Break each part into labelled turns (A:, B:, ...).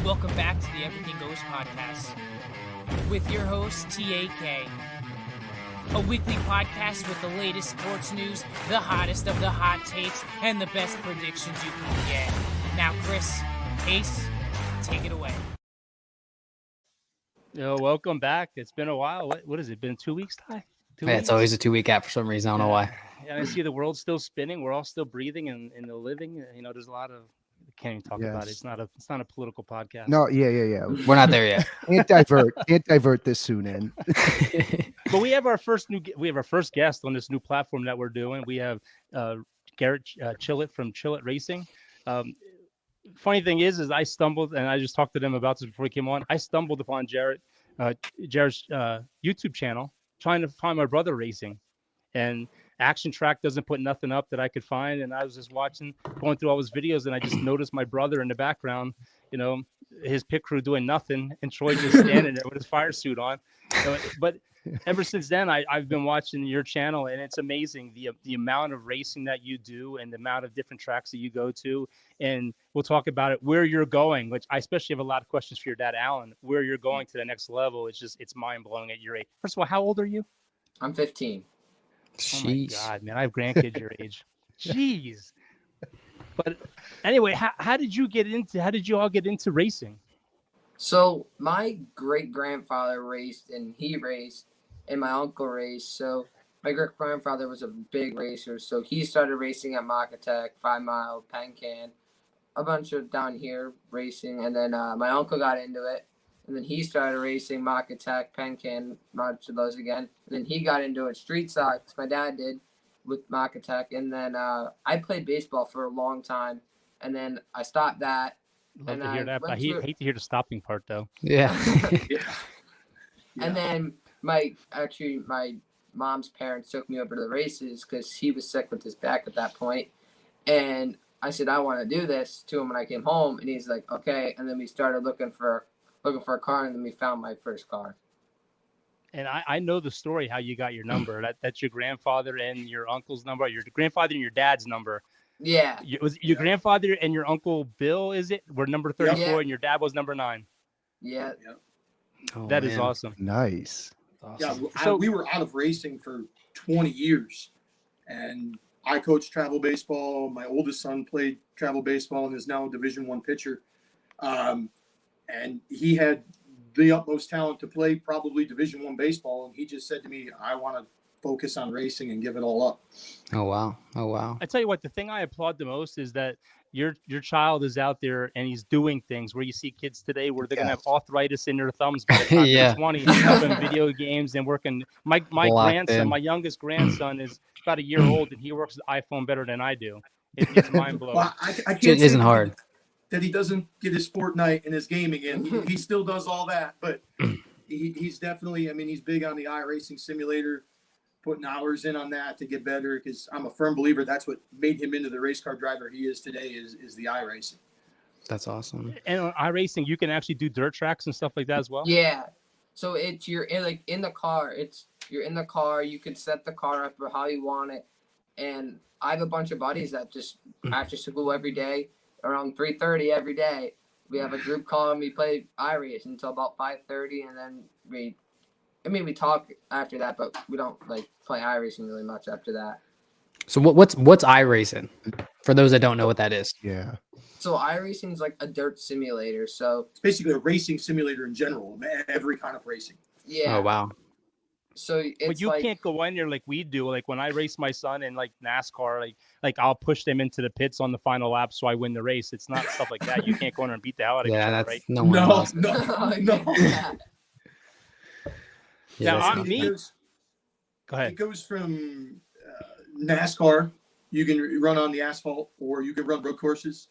A: Welcome back to the Everything Goes podcast with your host, TAK. A weekly podcast with the latest sports news, the hottest of the hot takes, and the best predictions you can get. Now, Chris, Case, take it away.
B: Welcome back. It's been a while. What has it been? 2 weeks, Ty?
C: It's always a 2-week gap for some reason. I don't know why.
B: And I see the world's still spinning. We're all still breathing and the living. There's a lot of. I can't even talk about it. It's not a political podcast.
D: No, yeah.
C: We're not there yet.
D: Can't divert this soon in.
B: But we have our first guest on this new platform that we're doing. We have Garrett Chillot from Chillot Racing. Funny thing is I stumbled, and I just talked to them about this before we came on. I stumbled upon Jared's YouTube channel trying to find my brother racing, and Action Track doesn't put nothing up that I could find. And I was just going through all his videos, and I just noticed my brother in the background, his pit crew doing nothing, and Troy just standing there with his fire suit on. But ever since then, I've been watching your channel, and it's amazing the amount of racing that you do and the amount of different tracks that you go to. And we'll talk about it, where you're going, which I especially have a lot of questions for your dad, Alan, where you're going to the next level. It's mind blowing at your age. First of all, how old are you?
E: I'm 15.
B: Oh my God, man, I have grandkids your age. Jeez. But anyway, how did you all get into racing?
E: So my great grandfather raced, and he raced, and my uncle raced. So my great grandfather was a big racer. So he started racing at Makatech, 5 Mile, Pencan, a bunch of down here racing. And then my uncle got into it. And then he started racing Makatech, Pencan, much of those again. And then he got into it street stocks. My dad did with Makatech. And then I played baseball for a long time. And then I stopped that.
B: Love to hear that, but I hate to hear the stopping part, though.
C: Yeah.
E: And then my mom's parents took me over to the races because he was sick with his back at that point. And I said, I want to do this to him when I came home. And he's like, okay. And then we started looking for a car, and then we found my first car.
B: And I know the story how you got your number. That's your grandfather and your uncle's number, your grandfather and your dad's number.
E: Yeah.
B: Was your grandfather and your uncle Bill, is it? Were number 34 and your dad was number 9.
E: Yeah.
C: Oh,
B: that is awesome.
D: Nice.
F: Awesome. Yeah, we were out of racing for 20 years. And I coached travel baseball. My oldest son played travel baseball and is now a Division I pitcher. And he had the utmost talent to play probably Division I baseball. And he just said to me, I want to focus on racing and give it all up.
C: Oh, wow.
B: I tell you what, the thing I applaud the most is that your child is out there and he's doing things where you see kids today where they're going to have arthritis in their thumbs by the time they're 20, playing video games and working. My grandson, my youngest grandson is about a year old, and he works with iPhone better than I do. It's mind blowing.
F: Well, I can't
C: it isn't hard.
F: That he doesn't get his sport night and his gaming in. He still does all that, but he's definitely, he's big on the iRacing simulator, putting hours in on that to get better, because I'm a firm believer that's what made him into the race car driver he is today is the iRacing.
C: That's awesome.
B: And on iRacing, you can actually do dirt tracks and stuff like that as well?
E: Yeah. So you're in the car. You're in the car. You can set the car up for how you want it. And I have a bunch of buddies that just after school every day, around 3:30 every day, we have a group call and we play iRace until about 5:30, and then we talk after that, but we don't play iRacing really much after that.
C: So what's iRacing for those that don't know what that is?
D: Yeah.
E: So iRacing is like a dirt simulator. So
F: it's basically a racing simulator in general, every kind of racing.
E: Yeah.
C: Oh, wow.
E: So
B: but you can't go in there like we do. Like when I race my son in NASCAR, like I'll push them into the pits on the final lap so I win the race. It's not stuff like that. You can't go in there and beat the hell out of each other, right?
F: No.
B: Now, go ahead.
F: It goes from NASCAR. You can run on the asphalt, or you can run road courses.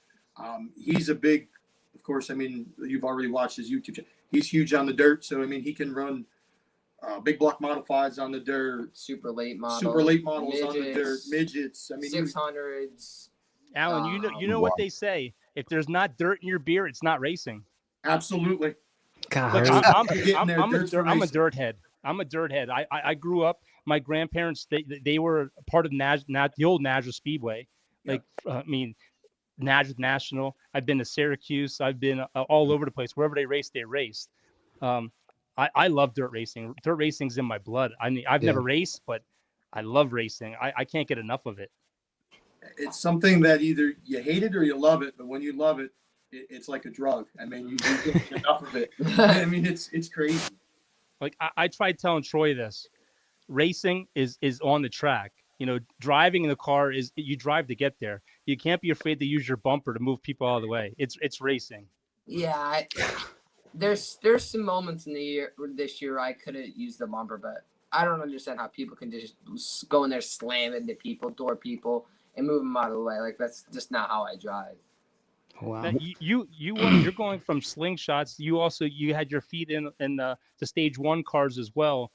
F: He's a big, of course. You've already watched his YouTube channel. He's huge on the dirt, so he can run big block modifieds on the dirt,
E: super late models
F: midgets, on the dirt, midgets.
E: 600s.
B: Alan, you know what they say: if there's not dirt in your beer, it's not racing.
F: Absolutely.
C: God,
B: look, I'm a dirt head. I'm a dirt head. I grew up. My grandparents they were part of the old Nazareth Speedway. National. I've been to Syracuse. I've been all over the place. Wherever they raced, they raced. I love dirt racing. Dirt racing's in my blood. I mean, I've never raced, but I love racing. I can't get enough of it.
F: It's something that either you hate it or you love it. But when you love it, it's like a drug. I mean, you don't get enough of it. I mean, it's crazy.
B: Like I tried telling Troy this. Racing is on the track. You know, driving in the car is you drive to get there. You can't be afraid to use your bumper to move people out of the way. It's racing.
E: Yeah, there's some moments in this year I couldn't use the bumper, but I don't understand how people can just go in there, slam into people, door people, and move them out of the way. Like that's just not how I drive.
C: Wow.
B: Now, you're going from slingshots. You had your feet in the stage 1 cars as well.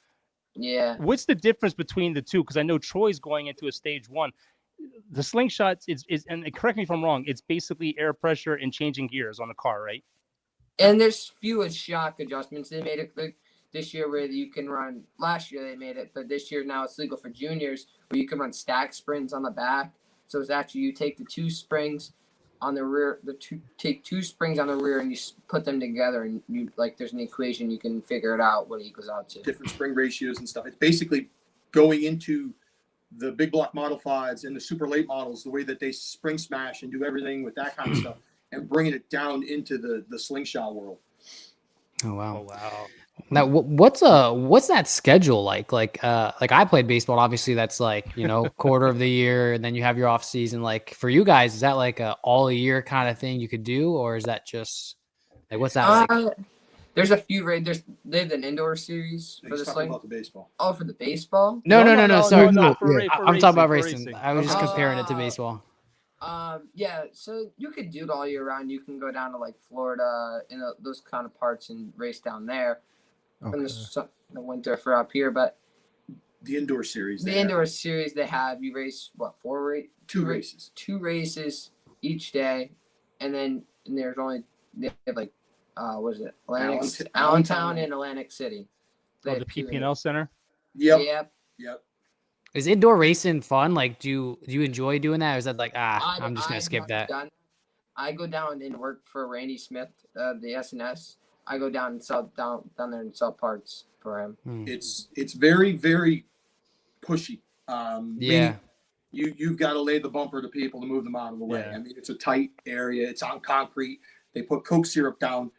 E: Yeah.
B: What's the difference between the two? Because I know Troy's going into a stage 1. The slingshots is and correct me if I'm wrong. It's basically air pressure and changing gears on the car, right?
E: And there's fewer shock adjustments. They made it this year where you can run. Last year they made it, but this year now it's legal for juniors where you can run stack springs on the back. So it's actually you take the 2 springs on the rear, take 2 springs on the rear and you put them together, and you like there's an equation you can figure it out what it equals out to.
F: Different spring ratios and stuff. It's basically going into the big block Model 5s and the super late models, the way that they spring smash and do everything with that kind of stuff, and bringing it down into the slingshot world.
C: Oh wow.
B: Oh wow.
C: Now, what's that schedule like? Like I played baseball. Obviously, that's like quarter of the year, and then you have your off season. Like for you guys, is that like a all year kind of thing you could do, or is that just like what's that like?
E: There's a few they have an indoor series for the sling.
F: About the baseball.
E: Oh, for the baseball?
C: No. Sorry,
B: No,
C: I'm talking about
B: racing.
C: racing. I was just comparing it to baseball.
E: Yeah, so you could do it all year round. You can go down to like Florida and those kind of parts and race down there in the winter for up here. But
F: the indoor series.
E: Indoor series they have, you race what,
F: 2 races.
E: 2 races each day, and there's only they have like what is it? Allentown and Atlantic City.
B: Oh, the PP&L Center.
F: Yep.
C: Is indoor racing fun? Like, do you enjoy doing that, or is that like I'm just gonna skip that?
E: I go down and work for Randy Smith, the SNS. I go down and sell down there and sell parts for him.
F: It's very, very pushy.
C: Yeah.
F: You've got to lay the bumper to people to move them out of the way.
B: Yeah.
F: I mean, it's a tight area. It's on concrete. They put Coke syrup down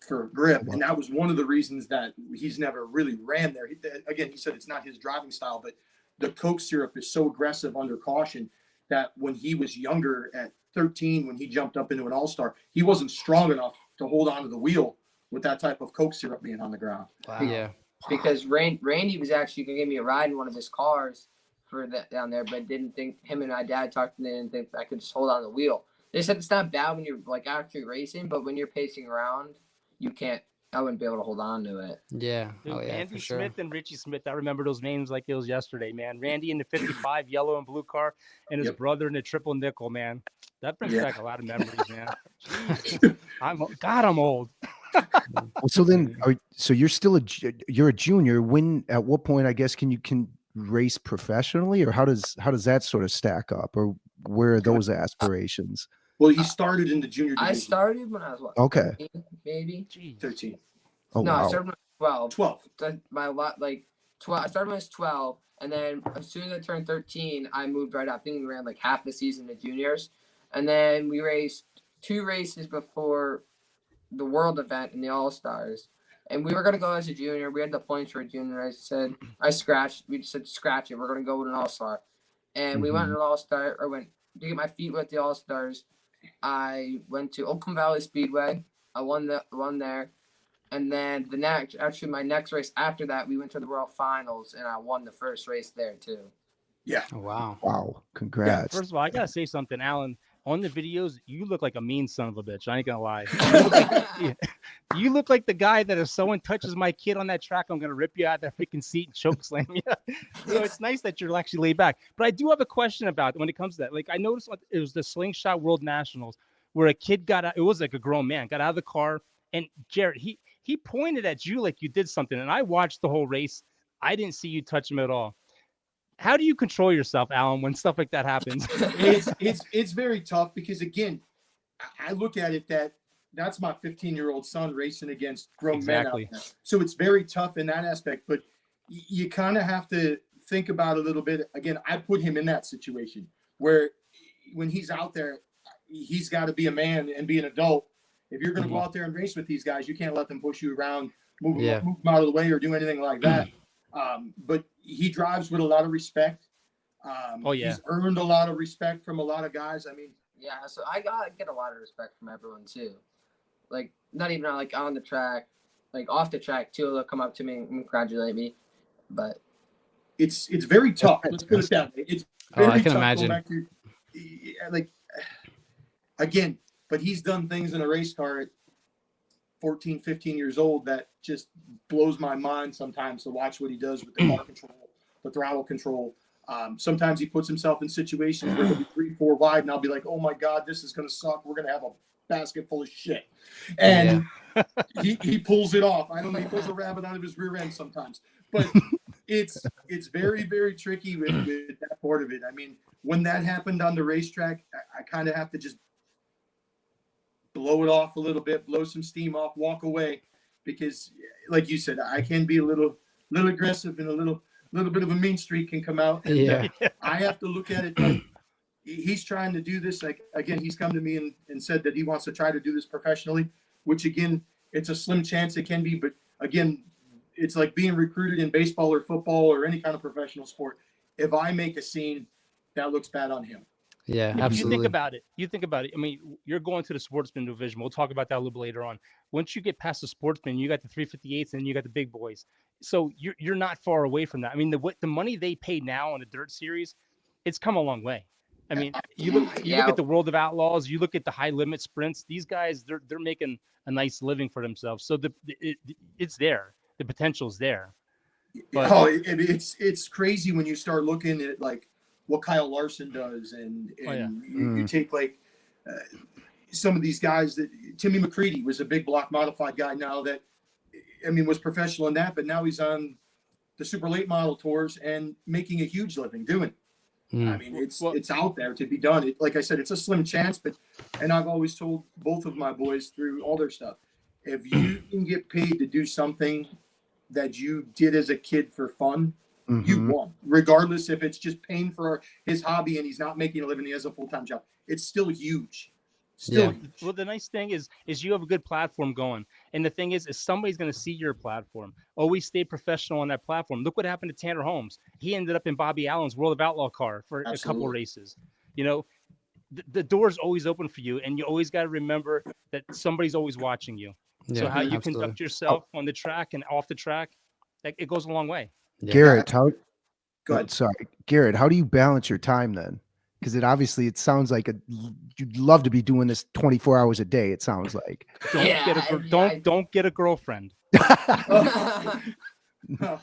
F: for grip, and that was one of the reasons that he's never really ran there. Again, he said it's not his driving style, but the Coke syrup is so aggressive under caution that when he was younger at 13, when he jumped up into an all-star, he wasn't strong enough to hold onto the wheel with that type of Coke syrup being on the ground.
C: Wow. Yeah.
E: Because Randy was actually going to give me a ride in one of his cars for that down there, but didn't think him and my dad talked to me and didn't think I could just hold on the wheel. They said it's not bad when you're like actually racing, but when you're pacing around, you can't. I wouldn't be able to hold on to it.
C: Yeah.
B: Dude,
C: Oh yeah.
B: Andy
C: For sure.
B: Smith and Richie Smith. I remember those names like it was yesterday, man. Randy in the 55 yellow and blue car, and his brother in the triple nickel, man. That brings back a lot of memories, man. Jeez. I'm old.
D: Well, so then, so you're still you're a junior. At what point, I guess, can you race professionally, or how does that sort of stack up, or where are those aspirations?
F: Well, he started in the junior division.
E: I started when I was what?
D: Okay.
E: 13, maybe.
F: 13.
D: Oh,
E: No,
D: wow.
E: I started when I was 12.
F: 12.
E: 12. I started when I was 12, and then as soon as I turned 13, I moved right up. I think we ran like half the season to juniors, and then we raced 2 races before the world event in the All Stars. And we were gonna go as a junior. We had the points for a junior. We just said scratch it. We're gonna go with an All Star, and we went to an All Star, or went to get my feet with the All Stars. I went to Oakland Valley Speedway. I won there, and then my next race after that, we went to the World Finals, and I won the first race there too.
F: Yeah.
C: Oh, wow.
D: Wow. Congrats.
B: First of all, I gotta say something, Alan. On the videos, you look like a mean son of a bitch. I ain't gonna lie. You look like the guy that if someone touches my kid on that track, I'm gonna rip you out of that freaking seat and choke slam you. So it's nice that you're actually laid back. But I do have a question about when it comes to that. Like I noticed it was the Slingshot World Nationals where a kid got out. It was like a grown man got out of the car, and Garrett he pointed at you like you did something, and I watched the whole race. I didn't see you touch him at all. How do you control yourself, Alan, when stuff like that happens?
F: It's very tough because, again, I look at it that's my 15-year-old son racing against grown men out there. So it's very tough in that aspect, but you kind of have to think about it a little bit. Again, I put him in that situation where when he's out there, he's got to be a man and be an adult. If you're going to go out there and race with these guys, you can't let them push you around, move them out of the way or do anything like that. But he drives with a lot of respect. He's earned a lot of respect from a lot of guys. I mean,
E: yeah, so I get a lot of respect from everyone too. Like, not even on the track, like off the track too. They'll come up to me and congratulate me. But
F: it's very tough. Let's put it that way. It's very
C: I can
F: tough
C: imagine.
F: going back to, like, again, but he's done things in a race car at 14, 15 years old that just blows my mind sometimes to watch what he does with the car control, the throttle control. Sometimes he puts himself in situations where he'll be 3-4 wide, and I'll be like, oh my God, this is going to suck. We're going to have a basket full of shit. And he pulls it off. I don't know, he pulls a rabbit out of his rear end sometimes. But it's very, very tricky with that part of it. I mean, when that happened on the racetrack, I kind of have to just blow it off a little bit, blow some steam off, walk away, because, like you said, I can be a little aggressive, and a little bit of a mean streak can come out. And I have to look at it like he's trying to do this. Like, again, he's come to me and said that he wants to try to do this professionally, which, again, it's a slim chance it can be. But again, it's like being recruited in baseball or football or any kind of professional sport. If I make a scene, that looks bad on him.
C: Yeah, absolutely.
B: You think about it. I mean, you're going to the sportsman division. We'll talk about that a little bit later on. Once you get past the sportsman, you got the 358s and you got the big boys. So you're not far away from that. I mean, the money they pay now on the dirt series, it's come a long way. I mean, you look at the World of Outlaws, you look at the high limit sprints. These guys, they're making a nice living for themselves. So it's there. The potential's there. But
F: it's crazy when you start looking at like what Kyle Larson does, and you take like some of these guys that Timmy McCready was a big block modified guy now that, I mean, was professional in that, but now he's on the super late model tours and making a huge living doing it. I mean, it's out there to be done. Like I said, it's a slim chance, and I've always told both of my boys through all their stuff, if you can get paid to do something that you did as a kid for fun, you won. Regardless if it's just paying for his hobby and he's not making a living, he has a full-time job. It's still huge. Huge.
B: Well, the nice thing is you have a good platform going. And the thing is somebody's going to see your platform. Always stay professional on that platform. Look what happened to Tanner Holmes. He ended up in Bobby Allen's World of Outlaw car for a couple races. You know, the door's always open for you, and you always got to remember that somebody's always watching you. Yeah, so how you conduct yourself on the track and off the track, it goes a long way.
D: Yeah. Garrett, Garrett, how do you balance your time then? Because it sounds like you'd love to be doing this 24 hours a day. It sounds like.
B: Don't get a girlfriend.
F: No,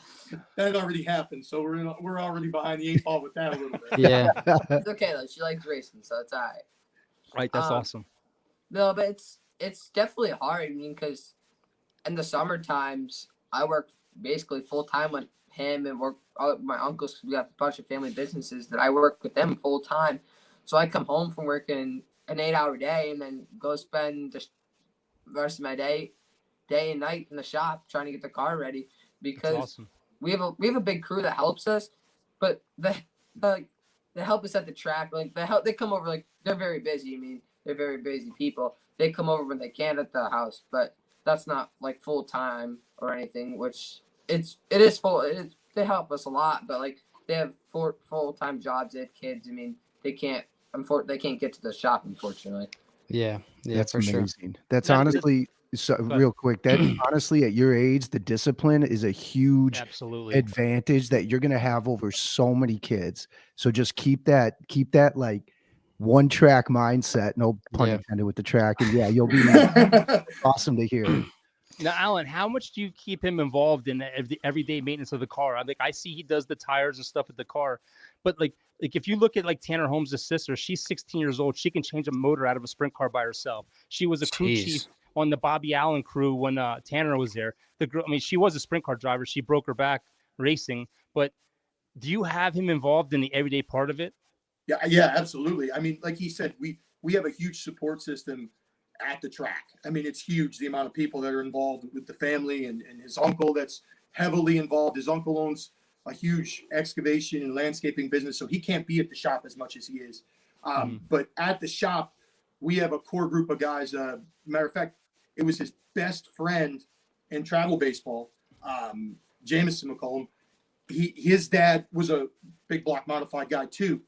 F: that already happened, so we're already behind the 8 ball with that a little bit.
C: Yeah,
E: it's okay though. She likes racing, so it's all right.
B: Right, that's awesome.
E: No, but it's definitely hard. I mean, because in the summer times, I work basically full time with him and work my uncles. We have a bunch of family businesses that I work with them full time. So I come home from working an 8-hour day and then go spend the rest of my day and night in the shop trying to get the car ready, because we have a big crew that helps us, but they help us at the track. Like they come over, like they're very busy. I mean, they're very busy people. They come over when they can at the house, but that's not like full time or anything, which it is full. They help us a lot, but like they have full-time jobs. They have kids. I mean, they can't get to the shop, unfortunately.
C: Yeah,
D: that's
C: for
D: amazing.
C: sure.
D: That's honestly, real quick, that honestly, at your age, the discipline is a huge advantage that you're going to have over so many kids. So just keep that like one track mindset, no pun intended with the track. And you'll be awesome to hear.
B: Now, Alan, how much do you keep him involved in the everyday maintenance of the car? I see he does the tires and stuff with the car, but like if you look at like Tanner Holmes' sister, she's 16 years old. She can change a motor out of a sprint car by herself. She was a crew chief on the Bobby Allen crew when Tanner was there. The girl, I mean, she was a sprint car driver. She broke her back racing, but do you have him involved in the everyday part of it?
F: Yeah, absolutely. I mean, like he said, we have a huge support system at the track. I mean, it's huge, the amount of people that are involved with the family and his uncle that's heavily involved. His uncle owns a huge excavation and landscaping business, so he can't be at the shop as much as he is. But at the shop, we have a core group of guys. Matter of fact, it was his best friend in travel baseball, Jamison McCollum. His dad was a big block modified guy too.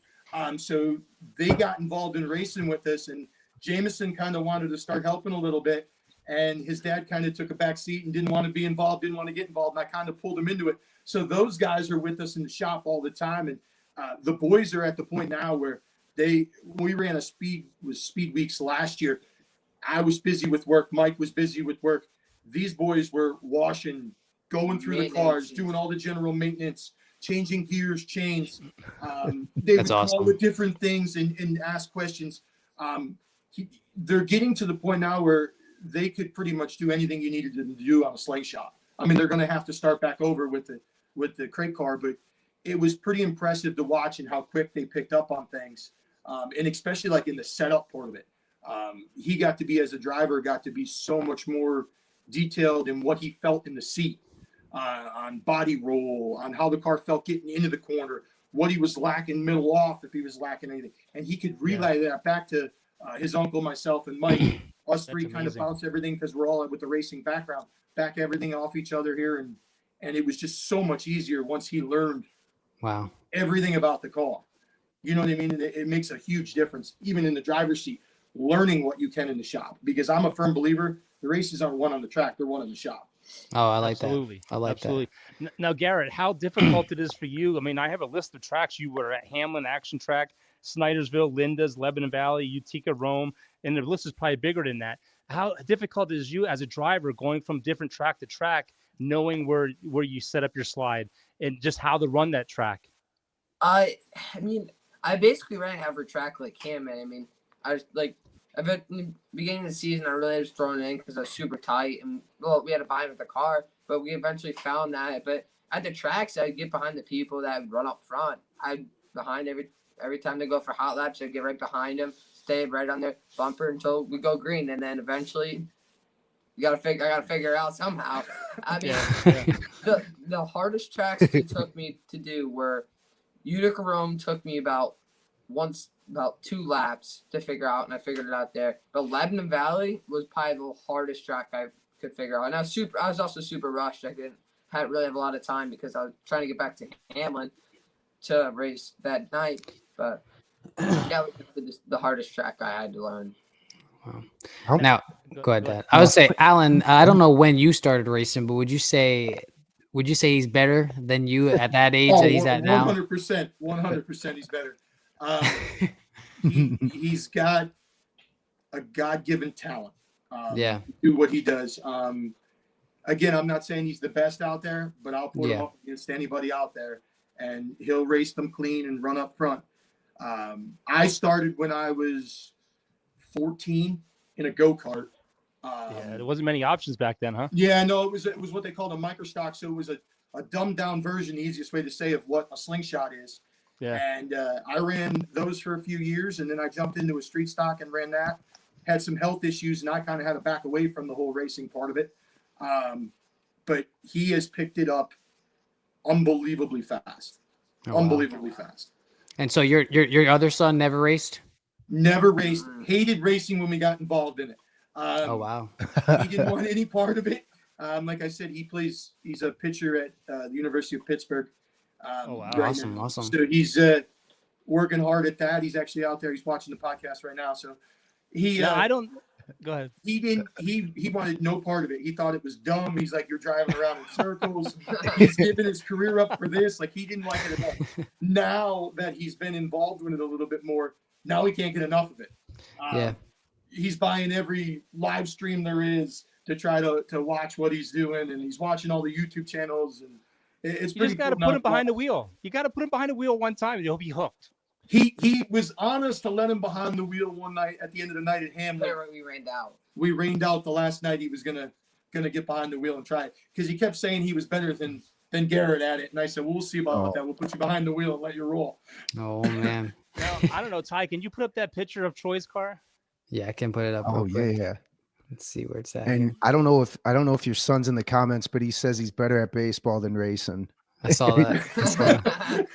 F: So they got involved in racing with us, and Jamison kind of wanted to start helping a little bit, and his dad kind of took a back seat and didn't want to be involved, didn't want to get involved, and I kind of pulled him into it. So those guys are with us in the shop all the time, and the boys are at the point now where we ran a speed weeks last year. I was busy with work. Mike was busy with work. These boys were washing, going through the cars, doing all the general maintenance, changing gears, chains. They would call with different things and ask questions. They're getting to the point now where they could pretty much do anything you needed them to do on a slingshot. I mean, they're going to have to start back over with the crate car, but it was pretty impressive to watch and how quick they picked up on things. And especially like in the setup part of it. He got to be, as a driver, got to be so much more detailed in what he felt in the seat, on body roll, on how the car felt getting into the corner, what he was lacking middle off, if he was lacking anything. And he could relay that back to his uncle, myself, and Mike. Us three kind of bounce everything, because we're all with the racing background, back everything off each other here. And it was just so much easier once he learned everything about the car. You know what I mean? And it makes a huge difference, even in the driver's seat, learning what you can in the shop. Because I'm a firm believer, the races aren't won on the track, they're won in the shop.
C: Oh, I like
B: Absolutely.
C: that. I like
B: Absolutely. That. Now, Garrett, how difficult it is for you? I mean, I have a list of tracks. You were at Hamlin Action Track, Snydersville, Linda's, Lebanon Valley, Utica, Rome, and the list is probably bigger than that. How difficult is you as a driver going from different track to track, knowing where you set up your slide and just how to run that track?
E: I mean, I basically ran every track like him, man. I mean, I was like, in the beginning of the season, I really was thrown in because I was super tight, and well, we had to buy him with the car, but we eventually found that. But at the tracks, I'd get behind the people that would run up front. I'd behind every time they go for hot laps, I'd get right behind them, stay right on their bumper until we go green, and then eventually, I gotta figure it out somehow. I mean, the hardest tracks it took me to do were Utica Rome took me about 2 laps to figure out, and I figured it out there. But Lebanon Valley was probably the hardest track I could figure out. And I was also super rushed. I hadn't really have a lot of time because I was trying to get back to Hamlin to race that night. But that was the hardest track I had to learn.
C: Wow. Now, go ahead, Dad. I would say, Alan, I don't know when you started racing, but would you say he's better than you at that age that he's at now?
F: 100% he's better. He's got a God-given talent to do what he does. Again, I'm not saying he's the best out there, but I'll put him up against anybody out there, and he'll race them clean and run up front. I started when I was 14 in a go-kart.
B: There wasn't many options back then, huh?
F: Yeah, no, it was what they called a microstock, so it was a dumbed-down version, the easiest way to say, of what a slingshot is. Yeah. And I ran those for a few years, and then I jumped into a street stock and ran that. Had some health issues, and I kind of had to back away from the whole racing part of it. But he has picked it up unbelievably fast. Unbelievably fast.
C: And so your other son never raced?
F: Never raced. Hated racing when we got involved in it.
C: Oh, wow.
F: He didn't want any part of it. Like I said, he's a pitcher at the University of Pittsburgh.
C: Wow.
F: Right
C: Awesome.
F: now.
C: Awesome.
F: So he's working hard at that. He's actually out there. He's watching the podcast right now. So
B: I don't go ahead.
F: He wanted no part of it. He thought it was dumb. He's like, you're driving around in circles. He's giving his career up for this. Like, he didn't like it at all. Now that he's been involved with it a little bit more, now he can't get enough of it. He's buying every live stream there is to try to watch what he's doing, and he's watching all the YouTube channels, and it's
B: you just got to put him behind the wheel. You got to put him behind the wheel one time, and he'll be hooked.
F: He was honest to let him behind the wheel one night at the end of the night at Hamlin. We rained out the last night. He was gonna get behind the wheel and try it, because he kept saying he was better than then Garrett at it. And I said, well, we'll see about
D: Oh.
F: that. We'll put you behind the wheel and let you roll.
C: Oh man.
B: Now, I don't know, Ty, can you put up that picture of Troy's car?
C: Yeah, I can put it up.
D: Oh
C: real
D: yeah,
C: quick.
D: yeah.
C: Let's see where it's at.
D: And
C: Here.
D: I don't know if your son's in the comments, but he says he's better at baseball than racing.
C: I saw that. I saw that.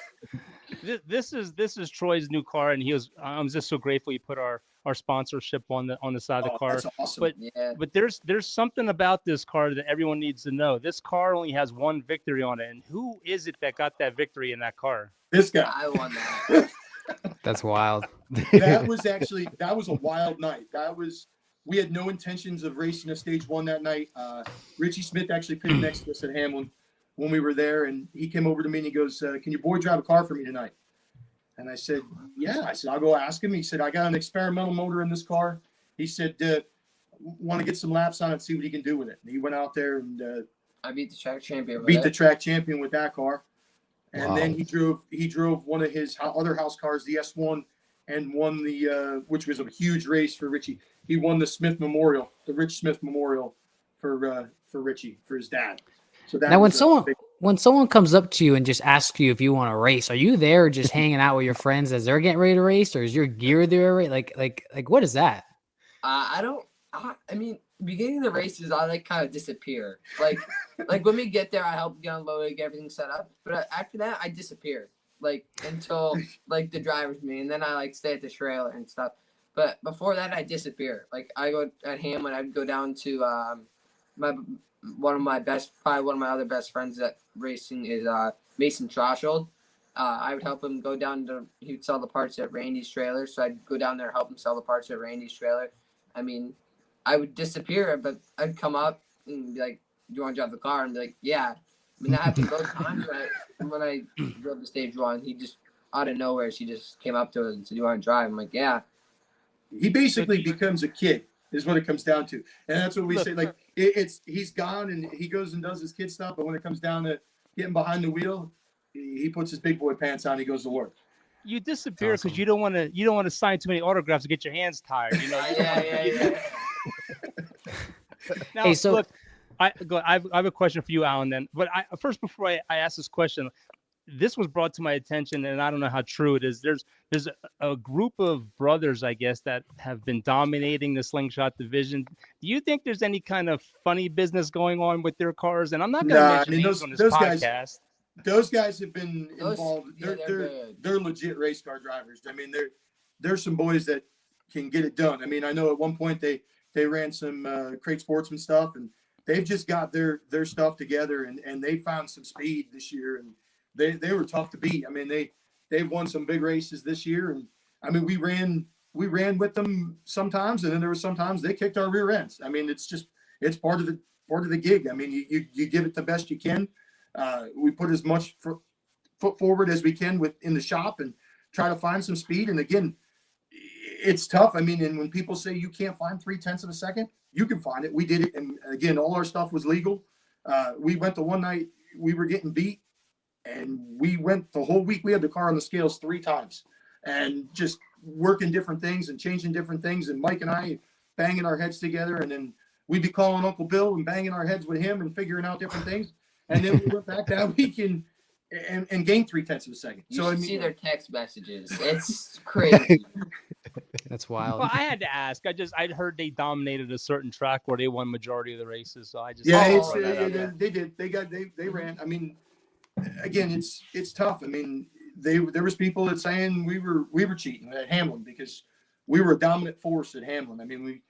B: This is Troy's new car, and I'm just so grateful he put our sponsorship on the side of the car.
F: That's awesome.
B: But
E: Yeah.
B: but there's something about this car that everyone needs to know. This car only has one victory on it, and who is it that got that victory in that car?
F: This guy.
E: I won that.
C: That's wild.
F: That was a wild night. We had no intentions of racing a stage one that night. Richie Smith actually pitted next to us at Hamlin when we were there, and he came over to me and he goes, can your boy drive a car for me tonight? And I said, yeah. I said, I'll go ask him. He said, I got an experimental motor in this car. He said, want to get some laps on it, see what he can do with it. And he went out there and
E: I beat the track champion. With
F: beat
E: it.
F: the track champion with that car. And
D: Wow.
F: then he drove one of his other house cars, the S1, and won the which was a huge race for Richie. He won the Smith Memorial, the Rich Smith Memorial for Richie, for his dad. So that
C: Now,
F: was
C: when someone comes up to you and just asks you if you want to race, are you there just hanging out with your friends as they're getting ready to race, or is your gear there? Like what is that?
E: I mean, beginning of the races, I like kind of disappear. Like when we get there, I help get unloaded, get everything set up. But after that, I disappear. Like until like the driver's meeting, and then I like stay at the trailer and stuff. But before that, I disappear. Like I go at Hamlin, I'd go down to one of my other best friends that racing is Mason Troshold. I would help him go down to, he would sell the parts at Randy's trailer. So I'd go down there and help him sell the parts at Randy's trailer. I mean, I would disappear, but I'd come up and be like, do you want to drive the car? And be like, yeah. I mean, that happened both times when I drove the stage one. He just, out of nowhere, she just came up to us and said, do you want to drive? I'm like, yeah.
F: He basically becomes a kid, is what it comes down to. And that's what we say. Like, he's gone and he goes and does his kid stuff. But when it comes down to getting behind the wheel, he puts his big boy pants on. He goes to work.
B: You disappear because you don't want to sign too many autographs to get your hands tired. You know.
E: Yeah.
B: Now,
C: Hey, so-
B: look, I have a question for you, Alan. Then, but first, before I ask this question, this was brought to my attention, and I don't know how true it is. There's a group of brothers, I guess, that have been dominating the slingshot division. Do you think there's any kind of funny business going on with their cars? And I'm not going to mention names on this podcast.
F: Those guys have been
E: Those-
F: involved.
E: yeah,
F: They're legit race car drivers. I mean, there's some boys that can get it done. I mean, I know at one point they ran some Crate Sportsman stuff, and they've just got their stuff together, and they found some speed this year, and they were tough to beat. I mean, they've won some big races this year, and I mean, we ran with them sometimes, and then there were sometimes they kicked our rear ends. I mean, it's part of the gig. I mean, you give it the best you can. We put as much foot forward as we can in the shop and try to find some speed. And again, it's tough. I mean, and when people say you can't find 0.3 of a second, you can find it. We did it. And again, all our stuff was legal. We went the one night we were getting beat, and we went the whole week. We had the car on the scales 3 times and just working different things and changing different things. And Mike and I banging our heads together. And then we'd be calling Uncle Bill and banging our heads with him and figuring out different things. And then we went back that week and gained 0.3 of a second.
E: You should see their text messages. It's crazy.
C: That's wild.
B: Well, I had to ask. I'd heard they dominated a certain track where they won majority of the races. So I just
F: they did. They ran. I mean, again, it's tough. I mean, there was people that saying we were cheating at Hamlin because we were a dominant force at Hamlin. I mean,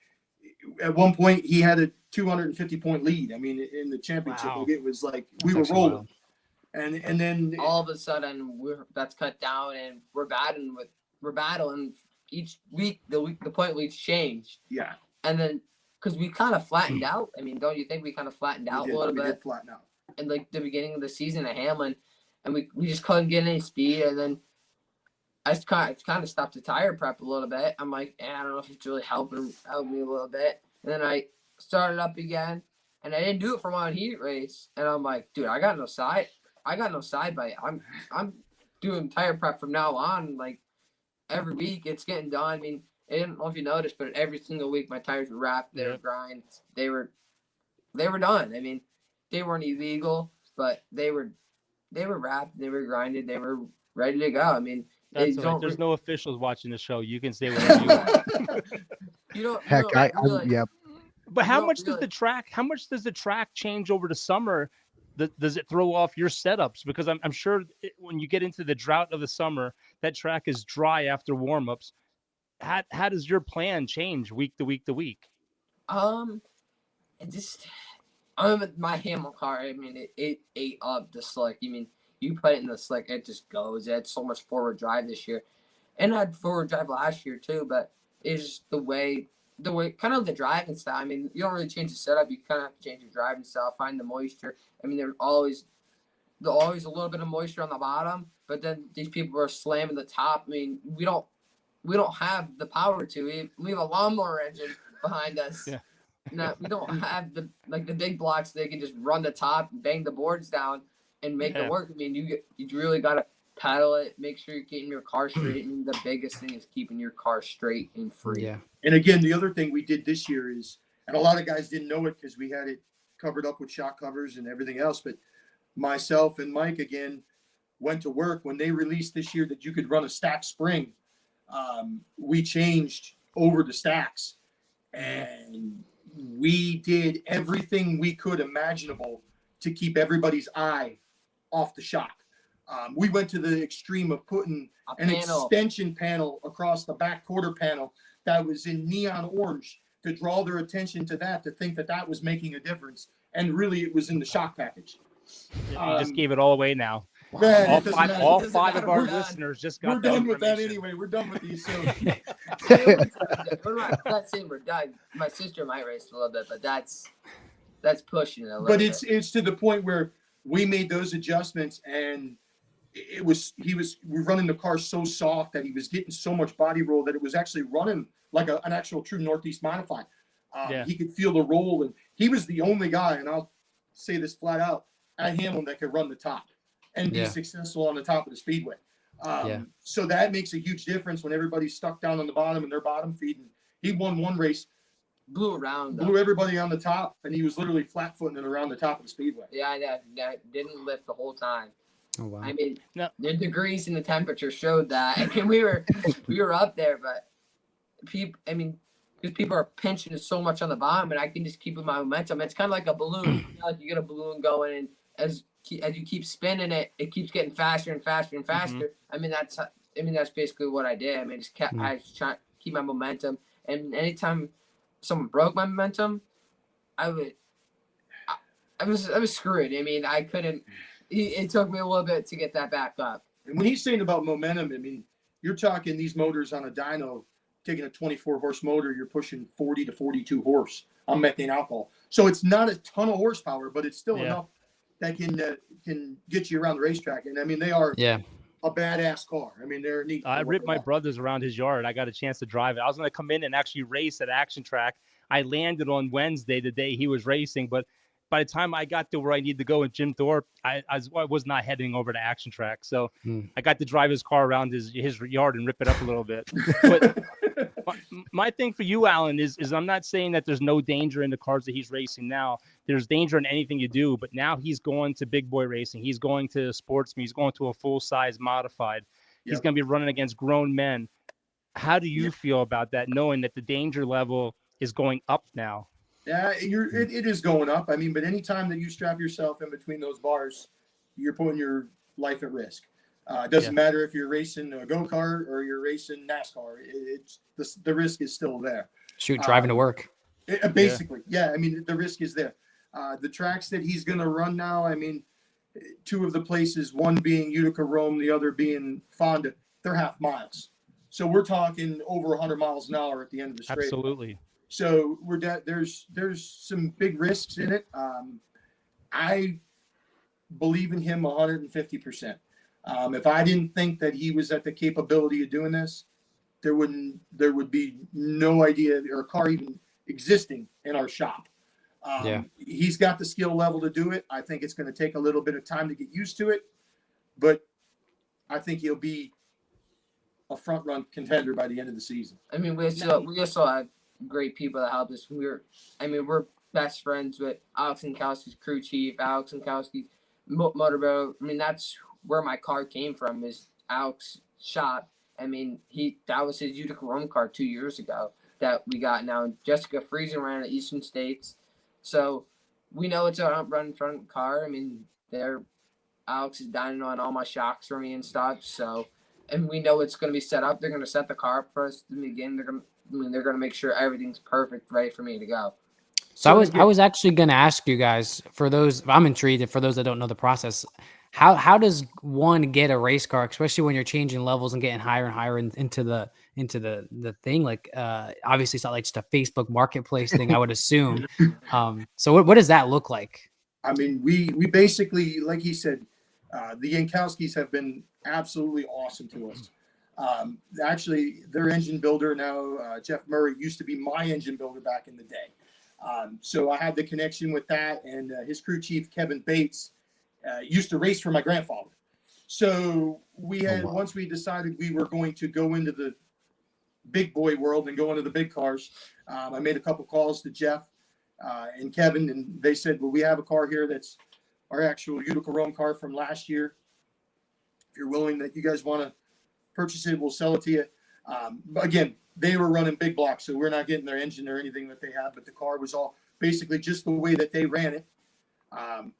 F: at one point he had a 250-point lead. I mean, in the championship,
B: Wow.
F: It was like we were rolling.
C: Wild.
F: And then
E: All of a sudden, that's cut down, and we're battling each week. The point leads change,
F: yeah,
E: and then because we kind of flattened out. I mean, don't you think we kind of flattened out a little
F: we
E: bit
F: did flatten out.
E: in like the beginning of the season at Hamlin, and we just couldn't get any speed, and then I just kind of stopped the tire prep a little bit. I'm like, I don't know if it's really helped me a little bit. And then I started up again, and I didn't do it for one heat race. And I'm like, dude, I got no side bite. I'm doing tire prep from now on. Like every week, it's getting done. I mean, I don't know if you noticed, but every single week my tires were wrapped. They were grind. They were done. I mean, they weren't illegal. but they were wrapped, they were grinded, they were ready to go. I mean,
B: That's all right.
E: don't
B: There's no officials watching the show. You can say whatever you want.
D: Heck, yeah.
B: But
E: you
B: how
E: don't
B: much does
E: realize-
B: the track change over the summer? Does it throw off your setups? Because I'm sure when you get into the drought of the summer, that track is dry after warmups. How does your plan change week to week to week?
E: It just my Hamel car. I mean, it ate up the slick. I mean, you put it in the slick, it just goes. It had so much forward drive this year, and I had forward drive last year too. But it's just the way kind of the driving style. I mean, you don't really change the setup. You kind of have to change your driving style, find the moisture. I mean, there's always a little bit of moisture on the bottom, but then these people are slamming the top. I mean, we don't have the power to. We have a lawnmower engine behind us.
B: Yeah.
E: No, we don't have the big blocks. They can just run the top and bang the boards down and make it work. I mean, you really gotta pedal it. Make sure you're getting your car straight. And the biggest thing is keeping your car straight and free.
C: Yeah.
F: And again, the other thing we did this year is, and a lot of guys didn't know it because we had it covered up with shock covers and everything else, but myself and Mike again went to work when they released this year that you could run a stack spring. We changed over the stacks, and we did everything we could imaginable to keep everybody's eye off the shock. We went to the extreme of putting an extension panel across the back quarter panel that was in neon orange to draw their attention to that, to think that was making a difference. And really, it was in the shock package.
B: You just gave it all away now.
F: Man,
B: all five of our listeners just got
F: We're
B: that
F: done with that
B: information.
F: anyway. We're done with these. So
E: I'm not saying we're done. My sister might race a little bit, but that's pushing it a little
F: but
E: bit.
F: it's to the point where we made those adjustments, and we're running the car so soft that he was getting so much body roll that it was actually running like an actual true Northeast modified. He could feel the roll, and he was the only guy, and I'll say this flat out, at Hamlin that could run the top and be successful on the top of the speedway. So that makes a huge difference when everybody's stuck down on the bottom and they're bottom feeding. He won one race,
E: blew
F: everybody on the top, and he was literally flat footing it around the top of the speedway.
E: Yeah, that didn't lift the whole time.
C: Oh wow.
E: I mean, the degrees and the temperature showed that. I mean, we were up there, but people. I mean, because people are pinching so much on the bottom, and I can just keep my momentum. It's kind of like a balloon. You know, like you get a balloon going, and as you keep spinning it, it keeps getting faster and faster and faster. Mm-hmm. I mean, that's basically what I did. I mean, I was trying to keep my momentum, and anytime someone broke my momentum, I was screwed. I mean, I couldn't. It took me a little bit to get that back up.
F: And when he's saying about momentum, I mean, you're talking these motors on a dyno, taking a 24-horse motor, you're pushing 40 to 42 horse on methane alcohol. So it's not a ton of horsepower, but it's still enough that can get you around the racetrack. And I mean, they are a badass car. I mean, they're neat.
B: I ripped my brother's around his yard. I got a chance to drive it. I was going to come in and actually race at Action Track. I landed on Wednesday, the day he was racing, but by the time I got to where I need to go in Jim Thorpe, I was not heading over to Action Track. So I got to drive his car around his yard and rip it up a little bit. But my thing for you, Alan, is I'm not saying that there's no danger in the cars that he's racing now. There's danger in anything you do, but now he's going to big boy racing. He's going to Sportsman. He's going to a full-size modified. He's going to be running against grown men. How do you feel about that, knowing that the danger level is going up now?
F: Yeah, it is going up. I mean, but anytime that you strap yourself in between those bars, you're putting your life at risk. It doesn't matter if you're racing a go-kart or you're racing NASCAR. It's the risk is still there.
C: Driving to work.
F: Basically, I mean, the risk is there. The tracks that he's going to run now, I mean, two of the places, one being Utica Rome, the other being Fonda, they're half miles. So we're talking over 100 miles an hour at the end of the straight.
B: Absolutely.
F: So there's some big risks in it. I believe in him 150%. If I didn't think that he was at the capability of doing this, there would be no idea or car even existing in our shop. He's got the skill level to do it. I think it's going to take a little bit of time to get used to it, but I think he'll be a front run contender by the end of the season.
E: I mean, we also have great people that help us. We're best friends with Alex Nkowski's crew chief. Alex Nkowski's Motorboat. I mean, that's where my car came from. Is Alex shop. I mean, that was his Utica Rome car 2 years ago that we got now. Jessica Friesen ran at Eastern States, so we know it's a run front car. I mean, Alex is dining on all my shocks for me and stuff. So, and we know it's going to be set up. They're going to set the car up for us to begin. They're going to make sure everything's perfect, ready for me to go.
C: So I was actually going to ask you guys, for those, I'm intrigued, and for those that don't know the process, how does one get a race car, especially when you're changing levels and getting higher and higher into the thing? Like, obviously it's not like just a Facebook marketplace thing, I would assume. So what does that look like?
F: I mean, we basically, like he said, the Yankowskis have been absolutely awesome to us. Actually, their engine builder now, Jeff Murray, used to be my engine builder back in the day. So I had the connection with that, and his crew chief, Kevin Bates, used to race for my grandfather. So we had, once we decided we were going to go into the big boy world and go into the big cars, I made a couple calls to Jeff and Kevin, and they said, well, we have a car here that's our actual Utica Rome car from last year. If you're willing, that you guys want to purchase it, we'll sell it to you. Again, they were running big blocks, so we're not getting their engine or anything that they have, but the car was all basically just the way that they ran it.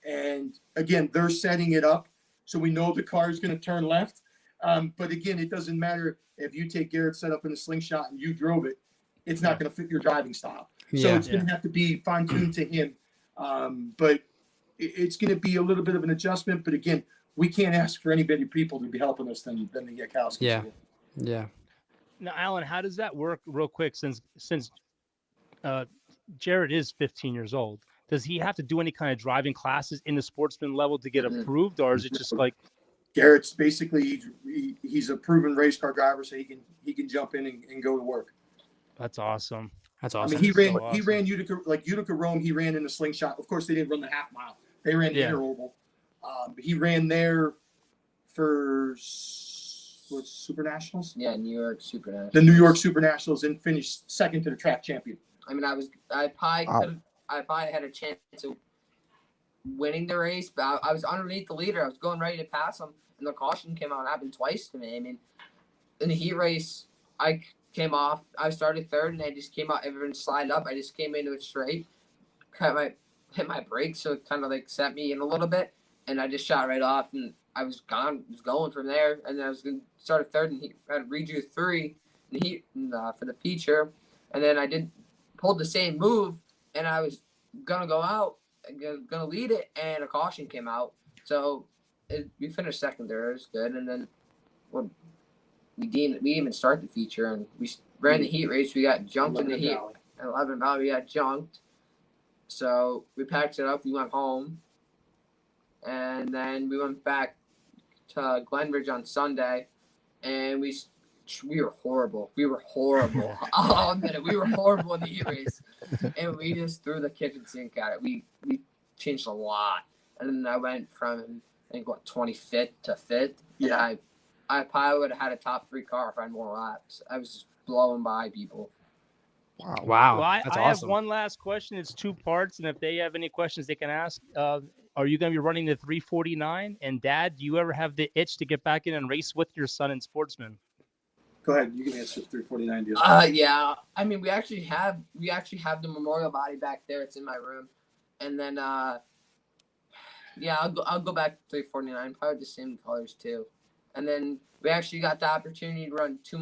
F: And again, they're setting it up so we know the car is going to turn left. But again, it doesn't matter if you take Garrett set up in a slingshot and you drove it, it's not going to fit your driving style. So it's going to have to be fine-tuned to him. But it's going to be a little bit of an adjustment. But again, we can't ask for any better people to be helping us than the Yakowskis.
B: Yeah. Now, Alan, how does that work real quick? Since Jared is 15 years old, does he have to do any kind of driving classes in the sportsman level to get approved, or is it just like
F: Garrett's basically he's a proven race car driver, so he can jump in and go to work.
B: That's awesome.
C: That's awesome.
F: I mean, he ran Utica Rome. He ran in a slingshot. Of course, they didn't run the half mile. They ran the interoval. He ran there for Super Nationals.
E: Yeah, New York Super Nationals.
F: The New York Super Nationals, and finished second to the track champion.
E: I mean, I probably had a chance of winning the race, but I was underneath the leader. I was going ready to pass him, and the caution came out. It happened twice to me. I mean, in the heat race, I came off. I started third, and I just came out. Everyone slid up. I just came into it straight, hit my brakes, so it kind of like set me in a little bit, and I just shot right off, and I was gone. Was going from there, and then I was going to start third, and I had redrew 3 in the heat for the feature, and then I pulled the same move, and I was gonna go out, gonna lead it, and a caution came out. So we finished second there. It was good, and then we didn't even start the feature, and we ran the heat race. We got junked in the heat. At 11 Valley, we got junked. So we packed it up. We went home, and then we went back to Glenbridge on Sunday, and we were horrible. I'll admit it. We were horrible in the heat race, and we just threw the kitchen sink at it. We changed a lot, and then I went from I think 25th to 5th.
F: Yeah,
E: and I probably would have had a top 3 car if I had more laps. I was just blowing by people.
C: Wow.
B: Well,
C: That's
B: I
C: awesome.
B: have one last question. It's 2 parts, and if they have any questions, they can ask. Are you going to be running the 349? And Dad, do you ever have the itch to get back in and race with your son in Sportsman?
F: Go ahead. You can answer the 349 deal.
E: Yeah. I mean, we actually have the memorial body back there. It's in my room, and then I'll go back to 349. Probably the same colors too, and then we actually got the opportunity to run two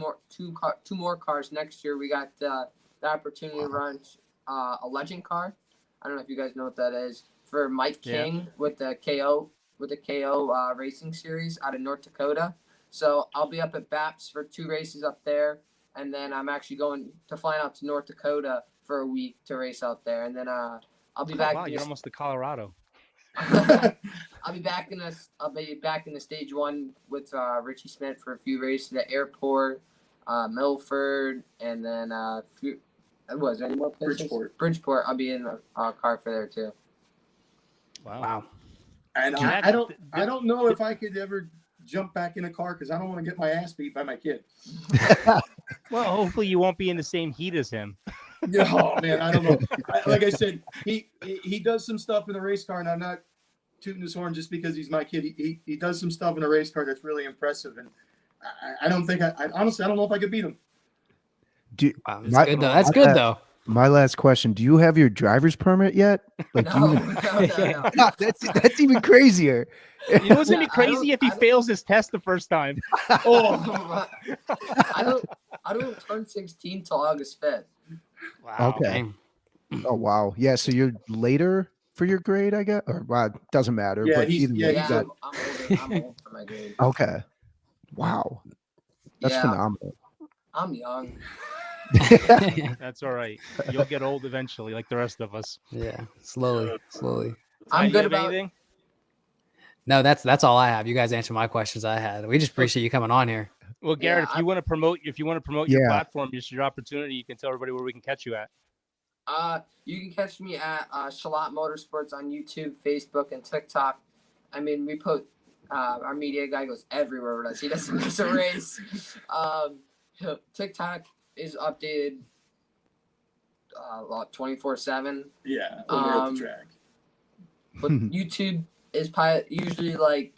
E: more cars next year. We got the opportunity to run a legend car. I don't know if you guys know what that is, for Mike King with the KO Racing Series out of North Dakota. So I'll be up at BAPS for 2 races up there, and then I'm actually flying out to North Dakota for a week to race out there, and then I'll be back.
B: Wow, you're almost to Colorado.
E: I'll be back in the stage 1 with Richie Smith for a few races at Airport, Milford, and then was there any more places? Bridgeport. I'll be in a car for there too.
C: Wow.
F: And I don't know if I could ever jump back in a car, because I don't want to get my ass beat by my kid.
B: Well, hopefully you won't be in the same heat as him.
F: No, man, I don't know. Like I said, he does some stuff in the race car, and I'm not tooting his horn just because he's my kid. He does some stuff in a race car that's really impressive, and I don't think I honestly I don't know if I could beat him.
C: Wow, that's good though. That's good though.
D: My last question: do you have your driver's permit yet? Like, do you even...
E: No.
D: that's even crazier.
B: You know what's gonna be
E: Yeah,
B: crazy if he fails his test the first time?
F: Oh,
E: I don't turn 16 till August 5th.
B: Wow.
D: Okay.
C: Dang.
D: Oh wow. Yeah. So you're later for your grade, I guess, or well, it doesn't matter.
F: Yeah,
D: but either way,
E: Yeah,
D: you got...
E: I'm older. I'm old for my grade.
D: Okay. Wow. That's
E: Yeah,
D: phenomenal.
E: I'm young.
B: That's all right. You'll get old eventually, like the rest of us.
C: Yeah, slowly.
E: I'm
B: You
E: good
B: have
E: about.
B: anything?
C: No, that's all I have. You guys answered my questions I had. We just appreciate you coming on here.
B: Well, Garrett,
E: Yeah,
B: if you want to promote your
D: Yeah.
B: platform, it's your opportunity. You can tell everybody where we can catch you at.
E: You can catch me at Chillot Motorsports on YouTube, Facebook, and TikTok. I mean, we put our media guy goes everywhere with us. He doesn't miss a race. TikTok is updated 24/7.
F: yeah, over at the track.
E: But YouTube is probably usually like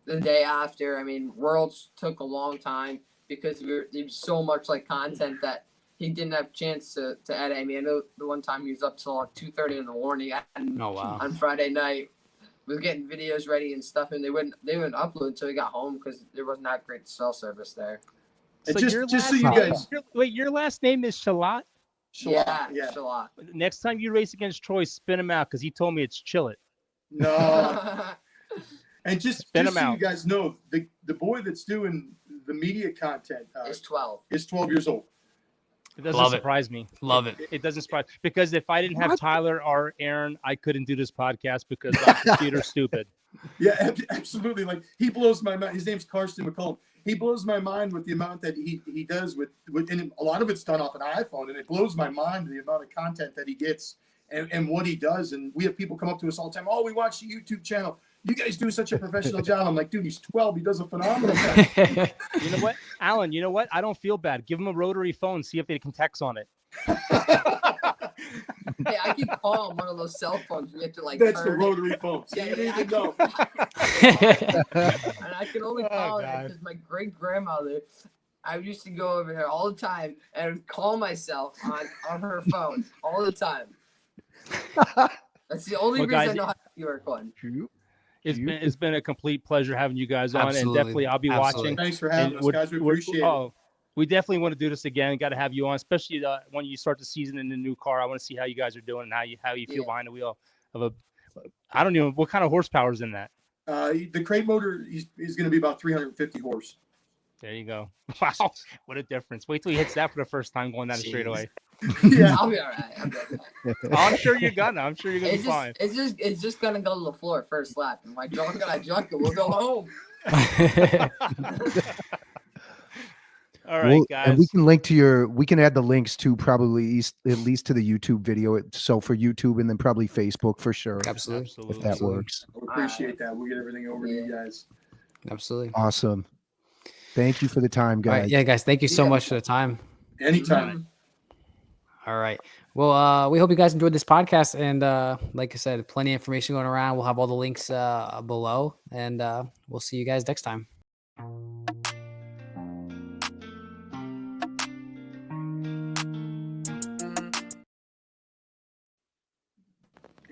E: the day after. I mean, Worlds took a long time because there's so much like content that he didn't have a chance to edit. I mean, I know the one time he was up till like 2:30 in the morning
C: Oh wow.
E: on Friday night, was getting videos ready and stuff, and they wouldn't upload until he got home because there wasn't that great cell service there.
F: And
B: your
F: just so
B: last
F: you
B: name-
F: guys,
B: your last name is Chillot?
E: Yeah,
F: yeah.
E: Chillot.
B: Next time you race against Troy, spin him out because he told me it's Chillot.
F: No. And just
B: Spin
F: so
B: him
F: you
B: out.
F: guys know, the boy that's doing the media content
E: It's 12.
F: is 12 years old.
B: It doesn't
C: Love it.
B: surprise me.
C: Love it.
B: It doesn't surprise because if I didn't have Tyler or Aaron, I couldn't do this podcast because I'm computer stupid.
F: Yeah, absolutely. Like he blows my mind. His name's Karsten McCullough. He blows my mind with the amount that he does with and a lot of it's done off an iPhone, and it blows my mind the amount of content that he gets and what he does. And we have people come up to us all the time. Oh, we watch the YouTube channel. You guys do such a professional job. I'm like, dude, he's 12. He does a phenomenal job.
B: You know what, Alan? You know what? I don't feel bad. Give him a rotary phone. See if they can text on it.
E: Hey, I can call on one of those cell phones. You have to like.
F: That's the
E: turn it.
F: rotary phone. So you need to know.
E: And I can only call it because my great grandmother, I used to go over there all the time and I would call myself on her phone all the time. That's the only
B: Well,
E: reason I
B: guys,
E: know how to work on.
B: It's been a complete pleasure having you guys on,
C: Absolutely.
B: and definitely I'll be
C: Absolutely.
B: watching.
F: Thanks for having us, guys. We appreciate it.
B: Oh, we definitely want to do this again. Got to have you on, especially when you start the season in the new car. I want to see how you guys are doing and how you feel behind the wheel of a. I don't know what kind of horsepower is in that.
F: The crate motor is going to be about 350 horse.
B: There you go. Wow, what a difference! Wait till he hits that for the first time going down the straightaway.
F: Yeah.
E: I'll be all right.
B: I'm sure you're gonna. I'm sure you're gonna be fine.
E: It's just gonna go to the floor first lap. And my drunk and I drunk it. We'll go home.
B: All right, guys.
D: And we can link to we can add the links to probably at least to the YouTube video. So for YouTube and then probably Facebook for sure.
C: Absolutely.
D: If that works.
F: We appreciate that. We'll get everything over to you guys.
C: Absolutely.
D: Awesome. Thank you for the time,
C: All
D: guys.
C: right, yeah, guys, thank you so much for the time.
F: Anytime.
C: All right. Well, we hope you guys enjoyed this podcast. And like I said, plenty of information going around. We'll have all the links below. And we'll see you guys next time.